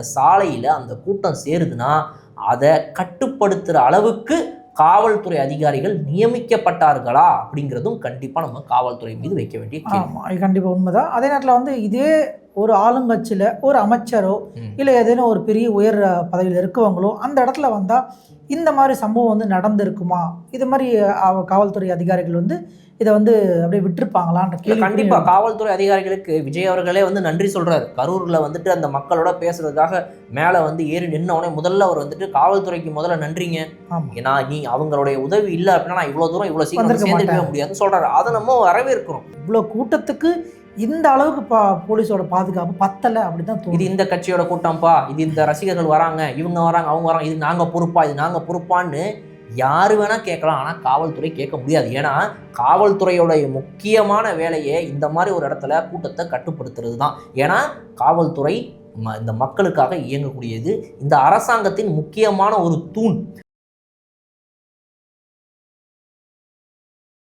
சாலையில் அந்த கூட்டம் சேருதுன்னா அதை கட்டுப்படுத்துகிற அளவுக்கு காவல்துறை அதிகாரிகள் நியமிக்கப்பட்டார்களா அப்படிங்கிறதும் கண்டிப்பாக நம்ம காவல்துறை மீது வைக்க வேண்டிய கேள்வி. ஆமாம், அது கண்டிப்பாக உண்மைதான். அதே நேரத்தில் இதே ஒரு ஆளுங்கட்சியில் ஒரு அமைச்சரோ இல்லை ஏதேனும் ஒரு பெரிய உயர் பதவியில் இருக்கவங்களோ அந்த இடத்துல வந்தால் இந்த மாதிரி சம்பவம் நடந்திருக்குமா, இது மாதிரி காவல்துறை அதிகாரிகள் இதை அப்படியே விட்டுருப்பாங்களான்ற கேள்வி. கண்டிப்பாக காவல்துறை அதிகாரிகளுக்கு விஜய் அவர்களே நன்றி சொல்கிறார். கரூரில் அந்த மக்களோட பேசுறதுக்காக மேலே ஏறி நின்னவுடனே முதல்ல அவர் காவல்துறைக்கு முதல்ல நன்றிங்க, ஏன்னா நீ அவங்களுடைய உதவி இல்லை அப்படின்னா நான் இவ்வளோ தூரம் இவ்வளோ சீக்கிரம் சேர்ந்துக்கவே முடியாதுன்னு சொல்கிறாரு. அதை நம்ம வரவேற்கிறோம். இவ்வளோ கூட்டத்துக்கு இந்த அளவுக்கு போலீஸோட பாதுகாப்பு பத்தலை அப்படிதான். இது இந்த கட்சியோட கூட்டம்ப்பா, இது இந்த ரசிகர்கள் வராங்க, இவங்க வராங்க, அவங்க வராங்க, இது நாங்கள் பொறுப்பா, இது நாங்கள் பொறுப்பான்னு யாரு வேணா கேட்கலாம். ஆனால் காவல்துறை கேட்க முடியாது. ஏன்னா காவல்துறையோடைய முக்கியமான வேலையே இந்த மாதிரி ஒரு இடத்துல கூட்டத்தை கட்டுப்படுத்துறது தான். ஏன்னா காவல்துறை இந்த மக்களுக்காக இயங்கக்கூடியது, இந்த அரசாங்கத்தின் முக்கியமான ஒரு தூண்.